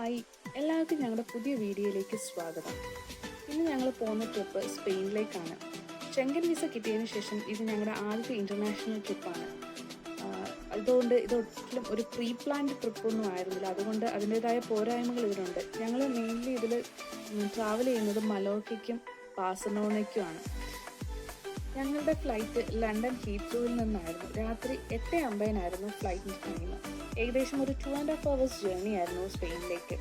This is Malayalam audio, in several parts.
ഹായ്, എല്ലാവർക്കും ഞങ്ങളുടെ പുതിയ വീഡിയോയിലേക്ക് സ്വാഗതം. ഇന്ന് ഞങ്ങൾ പോകുന്ന ട്രിപ്പ് സ്പെയിനിലേക്കാണ്. ഷെങ്കൻ വിസ കിട്ടിയതിന് ശേഷം ഇത് ഞങ്ങളുടെ ആദ്യത്തെ ഇൻ്റർനാഷണൽ ട്രിപ്പാണ്. അതുകൊണ്ട് ഇതൊരിക്കലും ഒരു പ്രീ പ്ലാൻഡ് ട്രിപ്പൊന്നും ആയിരുന്നില്ല. അതുകൊണ്ട് അതിൻ്റേതായ പോരായ്മകൾ ഇതിനുണ്ട്. ഞങ്ങൾ മെയിൻലി ഇതിൽ ട്രാവൽ ചെയ്യുന്നത് മലോർക്കയ്ക്കും ബാഴ്സലോണയ്ക്കുമാണ്. ഞങ്ങളുടെ ഫ്ലൈറ്റ് ലണ്ടൻ ഹീത്രൂവിൽ നിന്നായിരുന്നു. രാത്രി 8:50 ഫ്ലൈറ്റിൻ്റെ ടൈം. ഏകദേശം ഒരു 2.5 hours ജേർണി ആയിരുന്നു സ്പെയിനിലേക്ക്.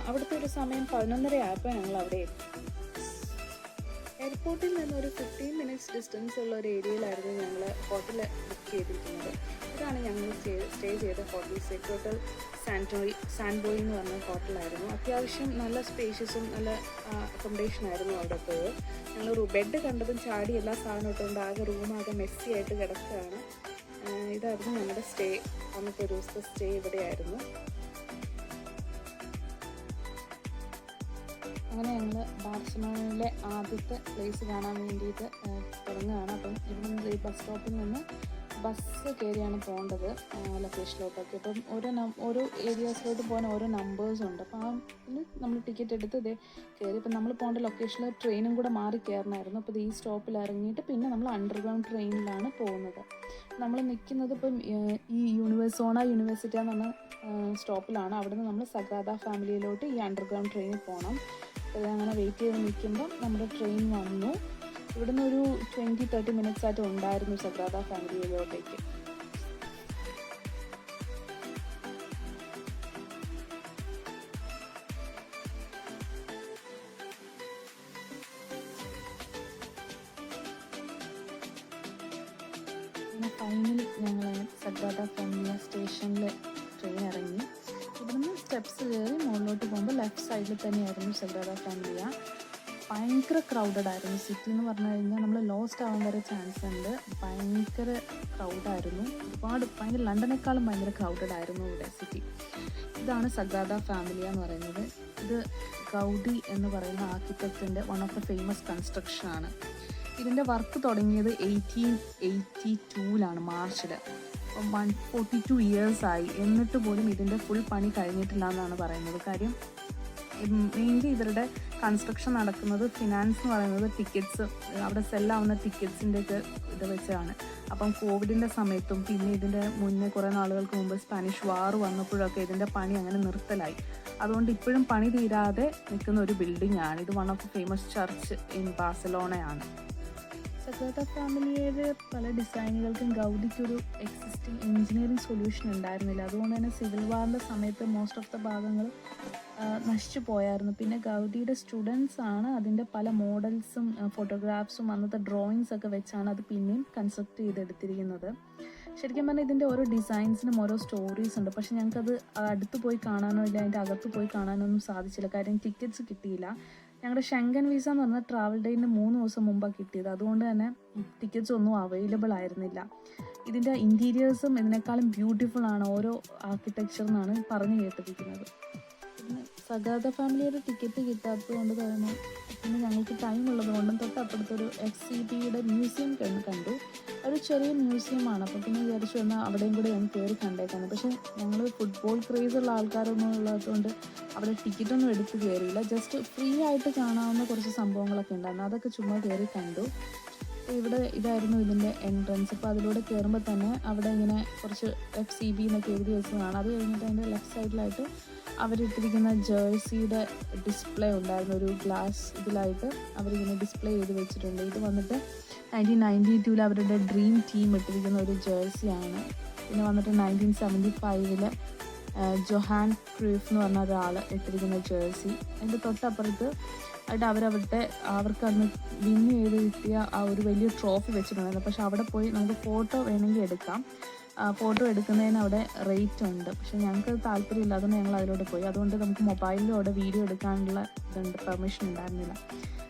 അവിടുത്തെ ഒരു സമയം 11:30 ആയപ്പോൾ ഞങ്ങൾ അവിടെ എത്തി. എയർപോർട്ടിൽ നിന്ന് ഒരു 15 minutes ഡിസ്റ്റൻസ് ഉള്ള ഒരു ഏരിയയിലായിരുന്നു ഞങ്ങൾ ഹോട്ടൽ ബുക്ക് ചെയ്തിരിക്കുന്നത്. ഇതാണ് ഞങ്ങൾ സ്റ്റേ ചെയ്ത ഹോട്ടൽ. സെക്രോട്ടൽ സാൻബോയി എന്ന് പറഞ്ഞ ഹോട്ടലായിരുന്നു. അത്യാവശ്യം നല്ല സ്പേഷ്യസും നല്ല അക്കോമഡേഷൻ ആയിരുന്നു അവിടുത്തെ. ഞങ്ങൾ ബെഡ് കണ്ടതും ചാടി എല്ലാ സാധനവും ഇട്ടുകൊണ്ട് ആകെ റൂമാകെ മെസ്സി ആയിട്ട് കിടക്കുകയാണ്. ഇതായിരുന്നു ഞങ്ങളുടെ സ്റ്റേ. അന്നത്തെ ഒരു ദിവസത്തെ സ്റ്റേ ഇവിടെയായിരുന്നു. അങ്ങനെ ഞങ്ങൾ ബാർസലോണയിലെ ആദ്യത്തെ പ്ലേസ് കാണാൻ വേണ്ടിയിട്ട് തുടങ്ങുകയാണ്. അപ്പം ഇവിടെ ബസ് സ്റ്റോപ്പിൽ നിന്ന് ബസ് കയറിയാണ് പോകേണ്ടത് ലൊക്കേഷനിലോട്ടൊക്കെ. അപ്പം ഓരോ ഏരിയാസിലോട്ട് പോകാൻ ഓരോ നമ്പേഴ്സുണ്ട്. അപ്പോൾ നമ്മൾ ടിക്കറ്റ് എടുത്ത് ഇതേ കയറി. ഇപ്പം നമ്മൾ പോകേണ്ട ലൊക്കേഷനിൽ ട്രെയിനും കൂടെ മാറി കയറണമായിരുന്നു. അപ്പോൾ ഈ സ്റ്റോപ്പിൽ ഇറങ്ങിയിട്ട് പിന്നെ നമ്മൾ അണ്ടർഗ്രൗണ്ട് ട്രെയിനിലാണ് പോകുന്നത്. നമ്മൾ നിൽക്കുന്നത് ഇപ്പം ഈ സോണ യൂണിവേഴ്സിറ്റി എന്ന് പറഞ്ഞ സ്റ്റോപ്പിലാണ്. അവിടെ നിന്ന് നമ്മൾ സഗ്രാദ ഫാമിലിയിലോട്ട് ഈ അണ്ടർഗ്രൗണ്ട് ട്രെയിനിൽ പോകണം. അങ്ങനെ വെയിറ്റ് ചെയ്ത് നിൽക്കുമ്പോൾ നമ്മുടെ ട്രെയിൻ വന്നു. ഇവിടുന്ന് ഒരു 20-30 minutes ആയിട്ട് ഉണ്ടായിരുന്നു സഗ്രാദ ഫാമിലിയിലോട്ടേക്ക്. ഫൈനലി ഞങ്ങൾ സഗ്രാദ ഫാമിലിയ സ്റ്റേഷനിൽ ട്രെയിൻ ഇറങ്ങി. ഇവിടുന്ന് സ്റ്റെപ്സ് കയറി മുകളിലോട്ട് പോകുമ്പോൾ ലെഫ്റ്റ് സൈഡിൽ തന്നെയായിരുന്നു സഗ്രാദ ഫാമിലിയ. ഭയങ്കര ക്രൗഡഡ് ആയിരുന്നു. സിറ്റി എന്ന് പറഞ്ഞു കഴിഞ്ഞാൽ നമ്മൾ ലോസ്റ്റ് ആവാൻ വരെ ചാൻസ് ഉണ്ട്. ഭയങ്കര ക്രൗഡായിരുന്നു. ഭയങ്കര ലണ്ടനേക്കാളും ഭയങ്കര ക്രൗഡഡ് ആയിരുന്നു ഇവിടെ സിറ്റി. ഇതാണ് സഗ്രാദ ഫാമിലിയ എന്ന് പറയുന്നത്. ഇത് ഗൗഡി എന്ന് പറയുന്ന ആർക്കിടെക്റ്റിൻ്റെ വൺ ഓഫ് ദ ഫേമസ് കൺസ്ട്രക്ഷനാണ്. ഇതിൻ്റെ വർക്ക് തുടങ്ങിയത് 1882 മാർച്ചിൽ. 142 years ആയി. എന്നിട്ട് പോലും ഇതിൻ്റെ ഫുൾ പണി കഴിഞ്ഞിട്ടില്ല എന്നാണ് പറയുന്നത്. കാര്യം മെയിൻലി ഇവരുടെ കൺസ്ട്രക്ഷൻ നടക്കുന്നത് ഫിനാൻസ് എന്ന് പറയുന്നത് ടിക്കറ്റ്സ്, അവിടെ സെല്ലാവുന്ന ടിക്കറ്റ്സിൻ്റെയൊക്കെ ഇത് വെച്ചാണ്. അപ്പം കോവിഡിൻ്റെ സമയത്തും പിന്നെ ഇതിൻ്റെ മുന്നേ കുറേ നാളുകൾക്ക് മുമ്പ് സ്പാനിഷ് വാർ വന്നപ്പോഴൊക്കെ ഇതിൻ്റെ പണി അങ്ങനെ നിർത്തലായി. അതുകൊണ്ട് ഇപ്പോഴും പണി തീരാതെ നിൽക്കുന്ന ഒരു ബിൽഡിംഗ് ആണ് ഇത്. One of the famous church in ബാഴ്സലോണയാണ്. സഗ്രാദ ഫാമിലിയുടെ പല ഡിസൈനുകൾക്കും ഗൗഡിക്കൊരു എക്സിസ്റ്റിംഗ് എഞ്ചിനീയറിംഗ് സൊല്യൂഷൻ ഉണ്ടായിരുന്നില്ല. അതുകൊണ്ട് തന്നെ സിവിൽ വാറിൻ്റെ സമയത്ത് മോസ്റ്റ് ഓഫ് ദ ഭാഗങ്ങൾ നശിച്ചു പോയായിരുന്നു. പിന്നെ ഗൗഡിയുടെ സ്റ്റുഡൻസ് ആണ് അതിൻ്റെ പല മോഡൽസും ഫോട്ടോഗ്രാഫ്സും അന്നത്തെ ഡ്രോയിങ്സ് ഒക്കെ വെച്ചാണ് അത് പിന്നെയും കൺസ്ട്രക്ട് ചെയ്തെടുത്തിരിക്കുന്നത്. ശരിക്കും പറഞ്ഞാൽ ഇതിൻ്റെ ഓരോ ഡിസൈൻസിനും ഓരോ സ്റ്റോറീസ് ഉണ്ട്. പക്ഷെ ഞങ്ങൾക്കത് അടുത്ത് പോയി കാണാനോ ഇല്ല അതിൻ്റെ അകത്ത് പോയി കാണാനോ ഒന്നും സാധിച്ചില്ല. കാര്യം ടിക്കറ്റ്സ് കിട്ടിയില്ല. ഞങ്ങളുടെ ഷെങ്കൻ വിസ എന്ന് പറഞ്ഞാൽ ട്രാവൽ ഡേറ്റിന് 3 ദിവസം മുമ്പാണ് കിട്ടിയത്. അതുകൊണ്ട് തന്നെ ടിക്കറ്റ്സ് ഒന്നും അവൈലബിൾ ആയിരുന്നില്ല. ഇതിൻ്റെ ഇൻറ്റീരിയേഴ്സും ഇതിനേക്കാളും ബ്യൂട്ടിഫുൾ ആണ് ഓരോ ആർക്കിടെക്ചർ എന്നാണ് പറഞ്ഞു കേട്ടിരിക്കുന്നത്. പിന്നെ സഗ്രാദ ഫാമിലിയുടെ ടിക്കറ്റ് കിട്ടാത്തത് കൊണ്ട് തന്നെ പിന്നെ ഞങ്ങൾക്ക് ടൈം ഉള്ളത് കൊണ്ടും തൊട്ടപ്പുറത്തൊരു FCBയുടെ മ്യൂസിയം കണ്ടു. ഒരു ചെറിയ മ്യൂസിയമാണ്. അപ്പോൾ പിന്നെ വിചാരിച്ചു വന്നാൽ അവിടെയും കൂടെ ഞാൻ കയറി കണ്ടേക്കാണ്. പക്ഷേ ഞങ്ങൾ ഫുട്ബോൾ ക്രേസുള്ള ആൾക്കാരൊന്നും ഉള്ളതുകൊണ്ട് അവിടെ ടിക്കറ്റൊന്നും എടുത്ത് കയറിയില്ല. ജസ്റ്റ് ഫ്രീ ആയിട്ട് കാണാവുന്ന കുറച്ച് സംഭവങ്ങളൊക്കെ ഉണ്ടായിരുന്നു. അതൊക്കെ ചുമ്മാ കയറി കണ്ടു. ഇവിടെ ഇതായിരുന്നു ഇതിൻ്റെ എൻട്രൻസ്. അപ്പോൾ അതിലൂടെ കയറുമ്പോൾ തന്നെ അവിടെ ഇങ്ങനെ കുറച്ച് FCB എന്നൊക്കെ എഴുതി വെച്ചതാണ്. അത് കഴിഞ്ഞിട്ട് അതിൻ്റെ ലെഫ്റ്റ് സൈഡിലായിട്ട് അവരിട്ടിരിക്കുന്ന ജേഴ്സിയുടെ ഡിസ്പ്ലേ ഉണ്ടായിരുന്നു. ഒരു ഗ്ലാസ് ഇതിലായിട്ട് അവരിങ്ങനെ ഡിസ്പ്ലേ ചെയ്ത് വെച്ചിട്ടുണ്ട്. ഇത് വന്നിട്ട് 1992 അവരുടെ ഡ്രീം ടീം ഇട്ടിരിക്കുന്ന ഒരു ജേഴ്സിയാണ്. പിന്നെ വന്നിട്ട് 1975 ജൊഹാൻ ക്രൂഫ് എന്ന് പറഞ്ഞ ഒരാൾ ഇട്ടിരിക്കുന്ന ജേഴ്സി. അതിൻ്റെ തൊട്ടപ്പുറത്ത് ആയിട്ട് അവർക്ക് അന്ന് വിന്ന് ചെയ്ത് കിട്ടിയ ആ ഒരു വലിയ ട്രോഫി വെച്ചിട്ടുണ്ടായിരുന്നു. പക്ഷെ അവിടെ പോയി നമുക്ക് ഫോട്ടോ വേണമെങ്കിൽ എടുക്കാം. ഫോട്ടോ എടുക്കുന്നതിന് അവിടെ റേറ്റ് ഉണ്ട്. പക്ഷെ ഞങ്ങൾക്ക് താല്പര്യമില്ല. അതുകൊണ്ട് ഞങ്ങൾ അതിലോട്ട് പോയി. അതുകൊണ്ട് നമുക്ക് മൊബൈലിലൂടെ വീഡിയോ എടുക്കാനുള്ള പെർമിഷൻ ഉണ്ടായിരുന്നില്ല.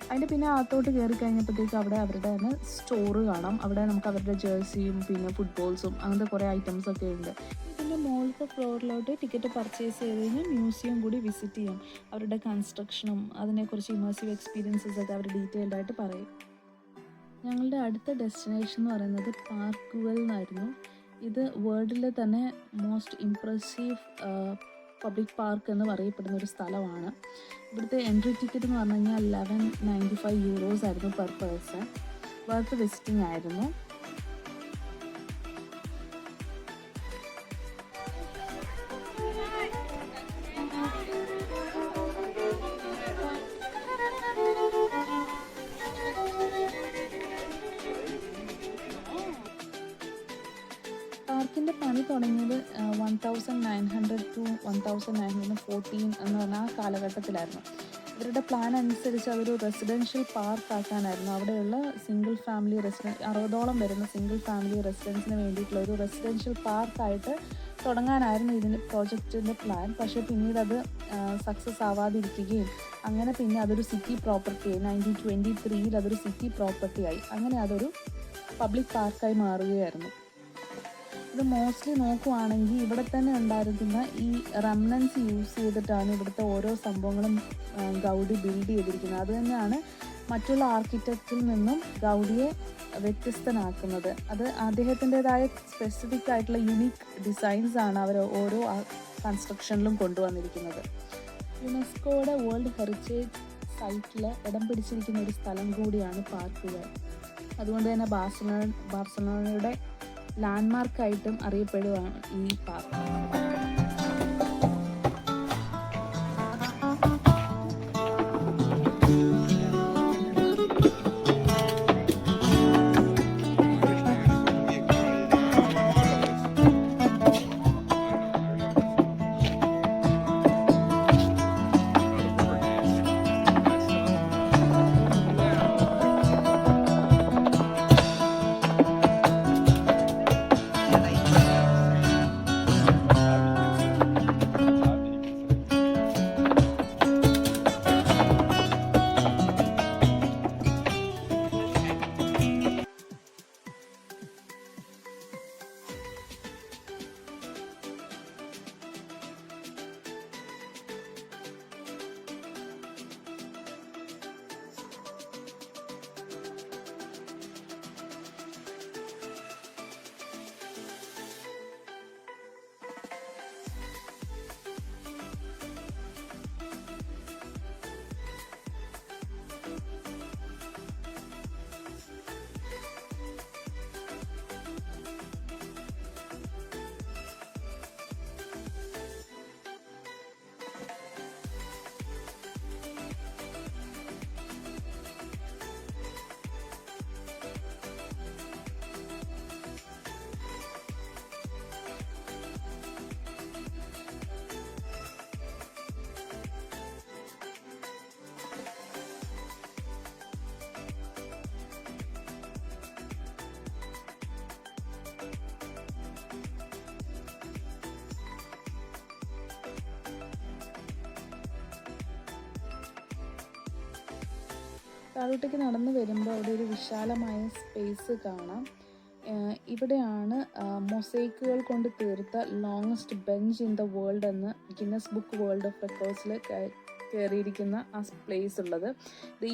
അതിൻ്റെ പിന്നെ അകത്തോട്ട് കയറി കഴിഞ്ഞപ്പോഴത്തേക്ക് അവിടെ അവരുടെ തന്നെ സ്റ്റോറ് കാണാം. അവിടെ നമുക്ക് അവരുടെ ജേഴ്സിയും പിന്നെ ഫുട്ബോൾസും അങ്ങനത്തെ കുറേ ഐറ്റംസൊക്കെ ഉണ്ട്. ഇതിൻ്റെ മുകളിലത്തെ ഫ്ലോറിലോട്ട് ടിക്കറ്റ് പർച്ചേസ് ചെയ്ത് കഴിഞ്ഞാൽ മ്യൂസിയം കൂടി വിസിറ്റ് ചെയ്യാം. അവരുടെ കൺസ്ട്രക്ഷനും അതിനെക്കുറിച്ച് ഇമേഴ്സീവ് എക്സ്പീരിയൻസസ് ഒക്കെ അവർ ഡീറ്റെയിൽഡ് ആയിട്ട് പറയും. ഞങ്ങളുടെ അടുത്ത ഡെസ്റ്റിനേഷൻ എന്ന് പറയുന്നത് പാർക്ക് ഗുവൽ എന്നായിരുന്നു. ഇത് വേൾഡിലെ തന്നെ മോസ്റ്റ് ഇംപ്രസീവ് പബ്ലിക് പാർക്ക് എന്ന് പറയപ്പെടുന്ന ഒരു സ്ഥലമാണ്. ഇവിടുത്തെ എൻട്രി ടിക്കറ്റ് എന്ന് പറഞ്ഞു കഴിഞ്ഞാൽ 1195 യൂറോസ് ആയിരുന്നു പെർ പേഴ്സൺ. വർത്ത് വിസിറ്റിംഗ് ആയിരുന്നു. പാർക്കിൻ്റെ പണി തുടങ്ങിയത് 1900 to 1914 എന്ന് പറഞ്ഞ ആ കാലഘട്ടത്തിലായിരുന്നു. ഇവരുടെ പ്ലാൻ അനുസരിച്ച് അതൊരു റെസിഡൻഷ്യൽ പാർക്ക് ആക്കാനായിരുന്നു. അവിടെയുള്ള സിംഗിൾ ഫാമിലി 60ഓളം വരുന്ന സിംഗിൾ ഫാമിലി റെസിഡൻസിന് വേണ്ടിയിട്ടുള്ള ഒരു റെസിഡൻഷ്യൽ പാർക്കായിട്ട് തുടങ്ങാനായിരുന്നു ഇതിൻ്റെ പ്രോജക്റ്റിൻ്റെ പ്ലാൻ. പക്ഷേ പിന്നീട് അത് സക്സസ് ആവാതിരിക്കുകയും അങ്ങനെ പിന്നെ അതൊരു സിറ്റി പ്രോപ്പർട്ടിയായി. 1923 അതൊരു സിറ്റി പ്രോപ്പർട്ടിയായി. അങ്ങനെ അതൊരു പബ്ലിക് പാർക്കായി മാറുകയായിരുന്നു. ഇത് മോസ്റ്റ്ലി നോക്കുവാണെങ്കിൽ ഇവിടെ തന്നെ ഉണ്ടായിരുന്ന ഈ റെമനൻസ് യൂസ് ചെയ്തിട്ടാണ് ഇവിടുത്തെ ഓരോ സംഭവങ്ങളും ഗൗഡി ബിൽഡ് ചെയ്തിരിക്കുന്നത്. അത് തന്നെയാണ് മറ്റുള്ള ആർക്കിടെക്റ്റിൽ നിന്നും ഗൗഡിയെ വ്യത്യസ്തനാക്കുന്നത്. അത് അദ്ദേഹത്തിൻ്റെതായ സ്പെസിഫിക് ആയിട്ടുള്ള യുണീക്ക് ഡിസൈൻസ് ആണ് അവർ ഓരോ കൺസ്ട്രക്ഷനിലും കൊണ്ടുവന്നിരിക്കുന്നത്. യുനെസ്കോയുടെ വേൾഡ് ഹെറിറ്റേജ് സൈറ്റിൽ ഇടം പിടിച്ചിരിക്കുന്ന ഒരു സ്ഥലം കൂടിയാണ് പാർക്കുകൾ. അതുകൊണ്ട് തന്നെ ബാർസലോണയുടെ ലാൻഡ്മാർക്കായിട്ടും അറിയപ്പെടുകയാണ് ഈ പാർക്ക്. താഴോട്ടേക്ക് നടന്നു വരുമ്പോൾ അവിടെ ഒരു വിശാലമായ സ്പേസ് കാണാം. ഇവിടെയാണ് മൊസൈക്കുകൾ കൊണ്ട് തീർത്ത longest bench in the world എന്ന് ഗിന്നസ് ബുക്ക് വേൾഡ് ഓഫ് റെക്കോർഡ്സിൽ കയറിയിരിക്കുന്ന ആ പ്ലേസ് ഉള്ളത്.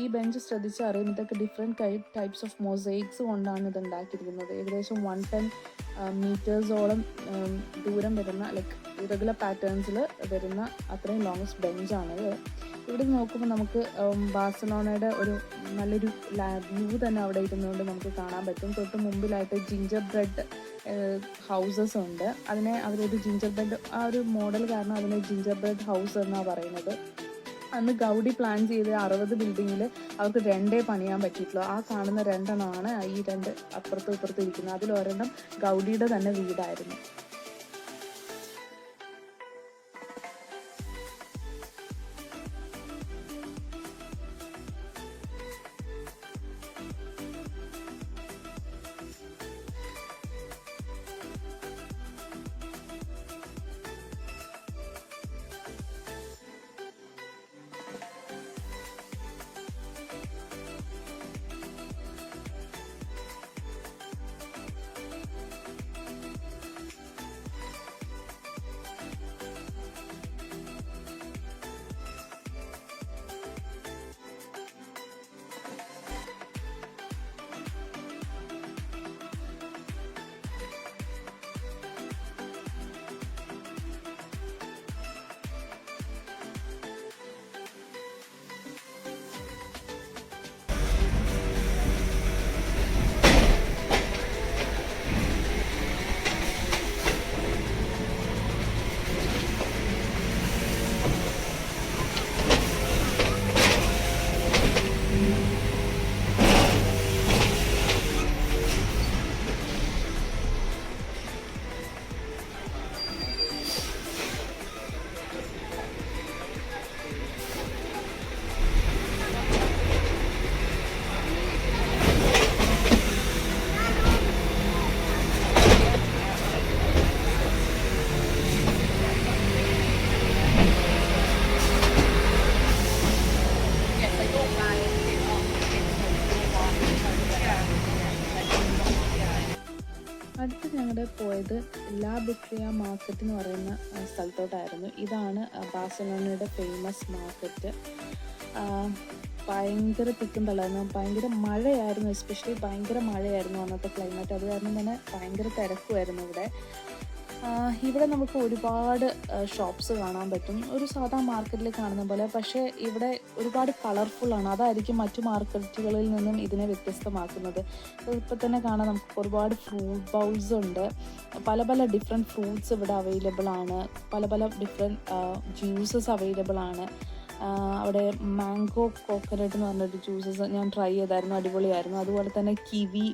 ഈ ബെഞ്ച് ശ്രദ്ധിച്ച് അറിയും, ഇതൊക്കെ ഡിഫറെൻറ്റ് ടൈപ്സ് ഓഫ് മൊസൈക്സ് കൊണ്ടാണ് ഇത് ഉണ്ടാക്കിയിരിക്കുന്നത്. ഏകദേശം 110 മീറ്റേഴ്സോളം ദൂരം വരുന്ന ഇറഗുലർ പാറ്റേൺസിൽ വരുന്ന അത്രയും ലോങ്സ്റ്റ് ബെഞ്ചാണിത്. ഇവിടെ നോക്കുമ്പോൾ നമുക്ക് ബാർസലോണയുടെ ഒരു നല്ലൊരു വ്യൂ തന്നെ അവിടെ ഇരുന്നുകൊണ്ട് നമുക്ക് കാണാൻ പറ്റും. തൊട്ട് മുമ്പിലായിട്ട് ജിഞ്ചർ ബ്രെഡ് ഹൗസസ് ഉണ്ട്. അതിനെ അവരൊരു ജിഞ്ചർ ബ്രെഡ് ആ ഒരു മോഡൽ കാരണം അതിനെ ജിഞ്ചർ ബ്രെഡ് ഹൗസ് എന്നാണ് പറയുന്നത്. അന്ന് ഗൗഡി പ്ലാൻ ചെയ്ത് 60 ബിൽഡിങ്ങിൽ അവർക്ക് 2 പണിയാൻ പറ്റിയിട്ടുള്ളൂ. ആ കാണുന്ന 2 ഈ 2 അപ്പുറത്തും ഇപ്പുറത്തും ഇരിക്കുന്നത്. അതിലൊരെണ്ണം ഗൗഡിയുടെ തന്നെ വീടായിരുന്നു. ബിട്രിയ മാർക്കറ്റ് എന്ന് പറയുന്ന സ്ഥലത്തോട്ടായിരുന്നു. ഇതാണ് ബാഴ്സലോണയുടെ ഫേമസ് മാർക്കറ്റ്. ഭയങ്കര തിക്കും തള്ളായിരുന്നു, ഭയങ്കര മഴയായിരുന്നു, എസ്പെഷ്യലി ഭയങ്കര മഴയായിരുന്നു അന്നത്തെ ക്ലൈമറ്റ്. അത് കാരണം തന്നെ ഭയങ്കര തിരക്കുമായിരുന്നു ഇവിടെ. ഇവിടെ നമുക്ക് ഒരുപാട് ഷോപ്സ് കാണാൻ പറ്റും, ഒരു സാധാ മാർക്കറ്റിൽ കാണുന്ന പോലെ. പക്ഷേ ഇവിടെ ഒരുപാട് കളർഫുള്ളാണ്, അതായിരിക്കും മറ്റു മാർക്കറ്റുകളിൽ നിന്നും ഇതിനെ വ്യത്യസ്തമാക്കുന്നത്. ഇപ്പോൾ തന്നെ കാണാം, നമുക്ക് ഒരുപാട് ഫ്രൂട്ട് ബൗൾസ് ഉണ്ട്, പല പല ഡിഫറെൻറ്റ് ഫ്രൂട്ട്സ് ഇവിടെ അവൈലബിൾ ആണ്, പല പല ഡിഫറെൻറ്റ് ജ്യൂസസ് അവൈലബിൾ ആണ്. അവിടെ മാംഗോ കോക്കനട്ട് എന്ന് പറഞ്ഞൊരു ജ്യൂസസ് ഞാൻ ട്രൈ ചെയ്തായിരുന്നു, അടിപൊളിയായിരുന്നു. അതുപോലെ തന്നെ കിവി,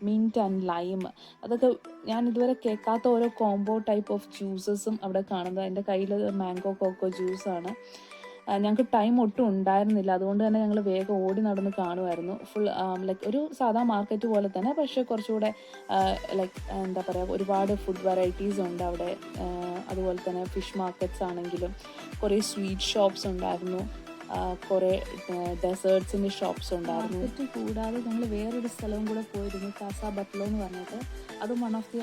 മിൻറ്റ് ആൻഡ് ലൈം, അതൊക്കെ ഞാൻ ഇതുവരെ കേൾക്കാത്ത ഓരോ കോംബോ ടൈപ്പ് ഓഫ് ജ്യൂസസും അവിടെ കാണുന്നത്. എൻ്റെ കയ്യിൽ മാംഗോ കോക്കോ ജ്യൂസാണ്. ഞങ്ങൾക്ക് ടൈം ഒട്ടും ഉണ്ടായിരുന്നില്ല, അതുകൊണ്ട് തന്നെ ഞങ്ങൾ വേഗം ഓടി നടന്ന് കാണുമായിരുന്നു. ഫുൾ ലൈക്ക് ഒരു സാധാ മാർക്കറ്റ് പോലെ തന്നെ, പക്ഷേ കുറച്ചുകൂടെ ലൈക്ക് എന്താ പറയുക, ഒരുപാട് ഫുഡ് വെറൈറ്റീസ് ഉണ്ട് അവിടെ. അതുപോലെ തന്നെ ഫിഷ് മാർക്കറ്റ്സ് ആണെങ്കിലും കുറേ സ്വീറ്റ് ഷോപ്സ് ഉണ്ടായിരുന്നു, കുറേ ഡെസേർട്സിൻ്റെ ഷോപ്സ് ഉണ്ടായിരുന്നു. മാർക്കറ്റ് കൂടാതെ ഞങ്ങൾ വേറൊരു സ്ഥലവും കൂടെ പോയിരുന്നു, കാസ ബട്ട്ലോ എന്ന് പറഞ്ഞിട്ട്. അതും വൺ ഓഫ് ദി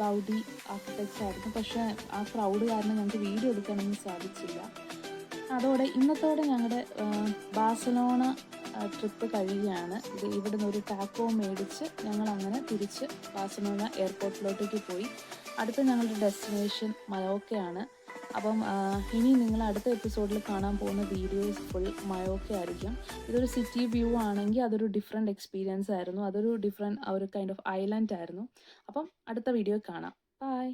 ഗൗഡി ആർക്കിടെക്ട്സ് ആയിരുന്നു. പക്ഷേ ആ ക്രൗഡ് കാരണം ഞങ്ങൾക്ക് വീഡിയോ എടുക്കാനൊന്നും സാധിച്ചില്ല. അതോടെ ഇന്നത്തോടെ ഞങ്ങളുടെ ബാഴ്സലോണ ട്രിപ്പ് കഴിയുകയാണ്. ഇവിടെ നിന്ന് ഒരു ടാക്കോ മേടിച്ച് ഞങ്ങൾ അങ്ങനെ തിരിച്ച് ബാഴ്സലോണ എയർപോർട്ടിലോട്ടേക്ക് പോയി. അടുത്ത ഞങ്ങളുടെ ഡെസ്റ്റിനേഷൻ മയോക്കയാണ്. അപ്പം ഇനി നിങ്ങൾ അടുത്ത എപ്പിസോഡിൽ കാണാൻ പോകുന്ന വീഡിയോസ് ഫുൾ മയോക്ക ആയിരിക്കും. ഇതൊരു സിറ്റി വ്യൂ ആണെങ്കിൽ അതൊരു ഡിഫറെൻറ്റ് എക്സ്പീരിയൻസ് ആയിരുന്നു, അതൊരു ഡിഫറെൻറ്റ് ഒരു കൈൻഡ് ഓഫ് ഐലൻഡ് ആയിരുന്നു. അപ്പം അടുത്ത വീഡിയോ കാണാം. ബൈ.